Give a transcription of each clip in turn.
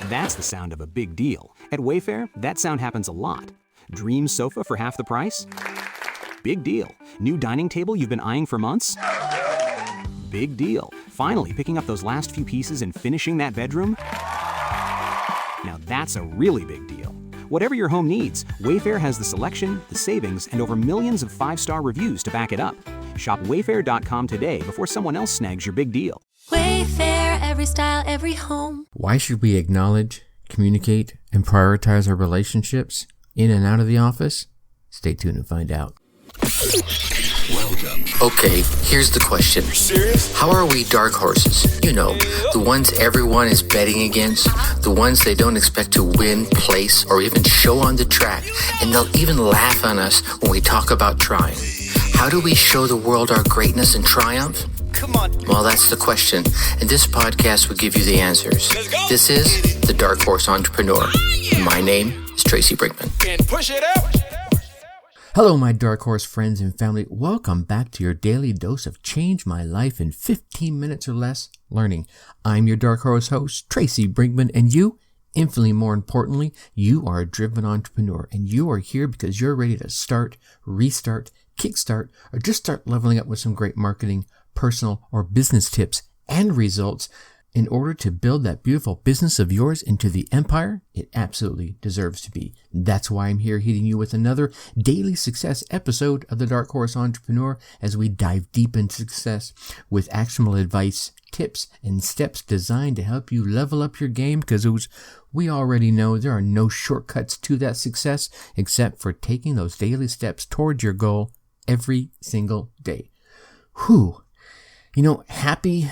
That's the sound of a big deal. At Wayfair, that sound happens a lot. Dream sofa for half the price? Big deal. New dining table you've been eyeing for months? Big deal. Finally picking up those last few pieces and finishing that bedroom? Now that's a really big deal. Whatever your home needs, Wayfair has the selection, the savings, and over millions of 5-star reviews to back it up. Shop Wayfair.com today before someone else snags your big deal. Wayfair, every style, every home. Why should we acknowledge, communicate, and prioritize our relationships in and out of the office? Stay tuned and find out. Welcome. Okay, here's the question. You serious? How are we dark horses? You know, the ones everyone is betting against, the ones they don't expect to win, place, or even show on the track, and they'll even laugh on us when we talk about trying. How do we show the world our greatness and triumph? Come on. Well, that's the question, and this podcast will give you the answers. Let's go. This is The Dark Horse Entrepreneur. My name is Tracy Brinkman. And push it up. Hello, my Dark Horse friends and family. Welcome back to your daily dose of Change My Life in 15 minutes or less learning. I'm your Dark Horse host, Tracy Brinkman, and you, infinitely more importantly, you are a driven entrepreneur, and you are here because you're ready to start, restart, kickstart, or just start leveling up with some great marketing, personal, or business tips and results in order to build that beautiful business of yours into the empire it absolutely deserves to be. That's why I'm here hitting you with another daily success episode of the Dark Horse Entrepreneur as we dive deep into success with actionable advice, tips, and steps designed to help you level up your game, because as we already know, there are no shortcuts to that success except for taking those daily steps towards your goal every single day. Whew. You know, happy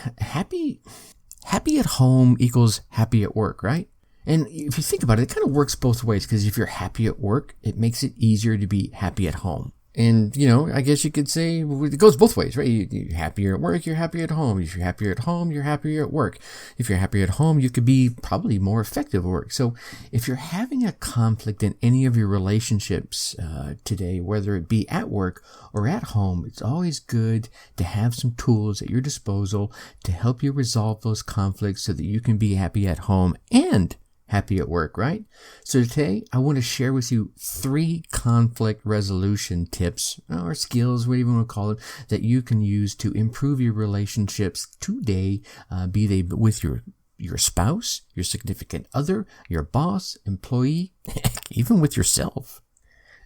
at home equals happy at work, right? And if you think about it, it kind of works both ways, because if you're happy at work, it makes it easier to be happy at home. And, you know, I guess you could say it goes both ways, right? You're happier at work, you're happier at home. If you're happier at home, you're happier at work. If you're happier at home, you could be probably more effective at work. So if you're having a conflict in any of your relationships today, whether it be at work or at home, it's always good to have some tools at your disposal to help you resolve those conflicts so that you can be happy at home and happy at work, right? So today, I want to share with you 3 conflict resolution tips, or skills, whatever you want to call it, that you can use to improve your relationships today, be they with your spouse, your significant other, your boss, employee, even with yourself.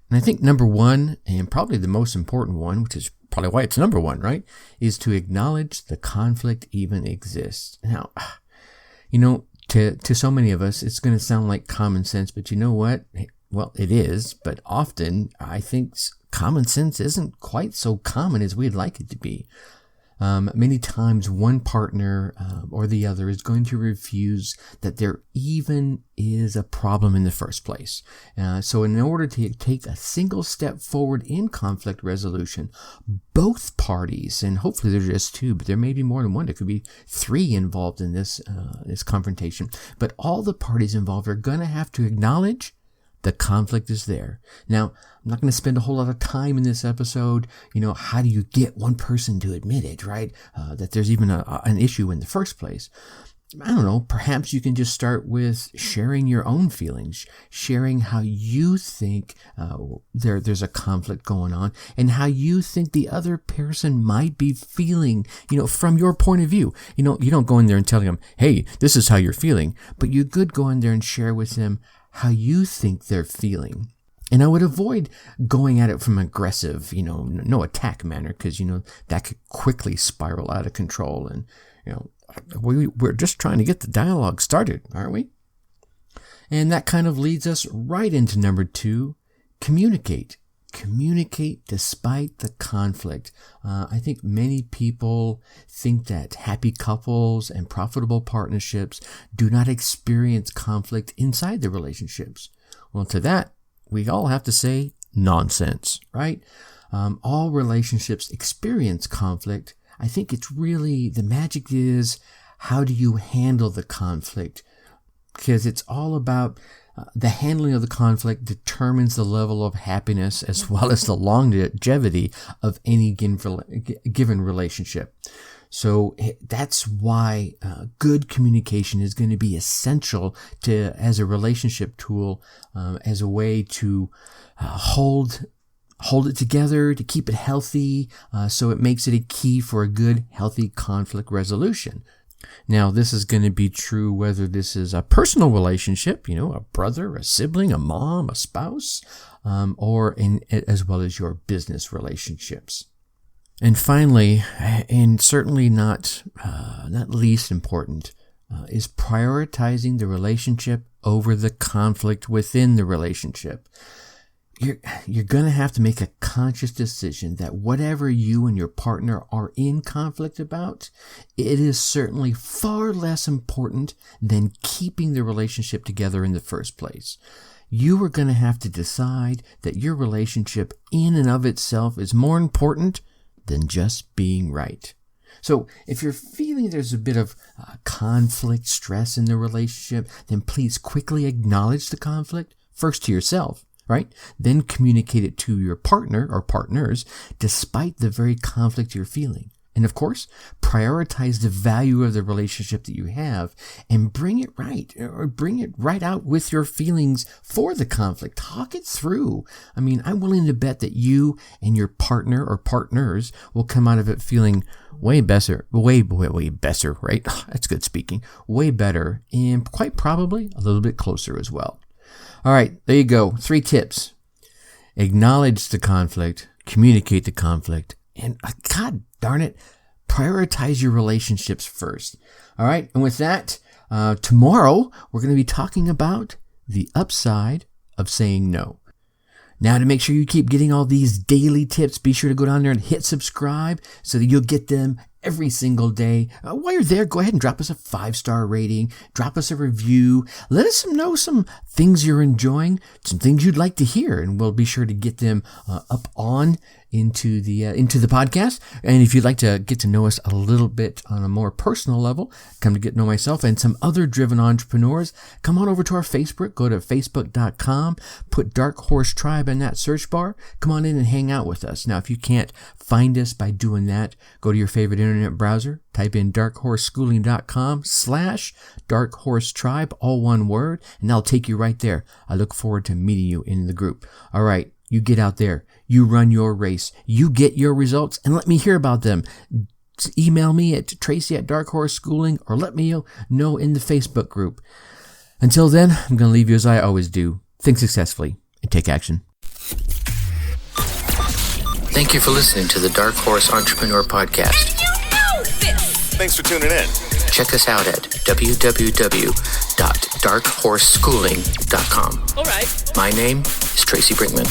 And I think number 1, and probably the most important one, which is probably why it's number 1, right, is to acknowledge the conflict even exists. Now, you know, to so many of us, it's going to sound like common sense, but you know what? Well, it is, but often I think common sense isn't quite so common as we'd like it to be. Many times one partner or the other is going to refuse that there even is a problem in the first place. So in order to take a single step forward in conflict resolution, both parties, and hopefully there's just 2, but there may be more than 1, there could be 3 involved in this confrontation, but all the parties involved are going to have to acknowledge the conflict is there. Now, I'm not going to spend a whole lot of time in this episode. You know, how do you get one person to admit it, right? That there's even an issue in the first place. I don't know, perhaps you can just start with sharing your own feelings, sharing how you think there's a conflict going on and how you think the other person might be feeling, you know, from your point of view. You know, you don't go in there and tell them, hey, this is how you're feeling, but you could go in there and share with them how you think they're feeling. And I would avoid going at it from aggressive, you know, no attack manner, because, you know, that could quickly spiral out of control. And, you know, we're just trying to get the dialogue started, aren't we? And that kind of leads us right into number 2, communicate. Communicate despite the conflict. I think many people think that happy couples and profitable partnerships do not experience conflict inside their relationships. Well, to that, we all have to say nonsense, right? All relationships experience conflict. I think it's really, the magic is, how do you handle the conflict? Because it's all about the handling of the conflict determines the level of happiness as well as the longevity of any given relationship. So that's why good communication is going to be essential as a relationship tool, as a way to hold it together, to keep it healthy, so it makes it a key for a good, healthy conflict resolution. Now, this is going to be true whether this is a personal relationship, a brother, a sibling, a mom, a spouse, or as well as your business relationships. And finally, and certainly not least important, is prioritizing the relationship over the conflict within the relationship. You're going to have to make a conscious decision that whatever you and your partner are in conflict about, it is certainly far less important than keeping the relationship together in the first place. You are going to have to decide that your relationship in and of itself is more important than just being right. So if you're feeling there's a bit of conflict, stress in the relationship, then please quickly acknowledge the conflict, first to yourself, right? Then communicate it to your partner or partners despite the very conflict you're feeling. And of course, prioritize the value of the relationship that you have and bring it right out with your feelings for the conflict. Talk it through. I mean, I'm willing to bet that you and your partner or partners will come out of it feeling way better, right? That's good speaking. Way better, and quite probably a little bit closer as well. All right, there you go. 3 tips. Acknowledge the conflict, communicate the conflict, and God darn it, prioritize your relationships first. All right, and with that, tomorrow we're going to be talking about the upside of saying no. Now, to make sure you keep getting all these daily tips, be sure to go down there and hit subscribe so that you'll get them every single day. While you're there, go ahead and drop us a 5-star rating, drop us a review, let us know some things you're enjoying, some things you'd like to hear, and we'll be sure to get them up on into the podcast. And if you'd like to get to know us a little bit on a more personal level, come to get to know myself and some other driven entrepreneurs, come on over to our Facebook. Go to facebook.com, put Dark Horse Tribe in that search bar. Come on in and hang out with us. Now, if you can't find us by doing that, go to your favorite internet browser, type in darkhorseschooling.com/darkhorsetribe, all one word, and that'll take you right there. I look forward to meeting you in the group. All right. You get out there, you run your race, you get your results, and let me hear about them. Email me at Tracy@darkhorseschooling, or let me know in the Facebook group. Until then, I'm going to leave you as I always do. Think successfully and take action. Thank you for listening to the Dark Horse Entrepreneur Podcast. You know this! Thanks for tuning in. Check us out at www.darkhorseschooling.com. All right. My name is Tracy Brinkman.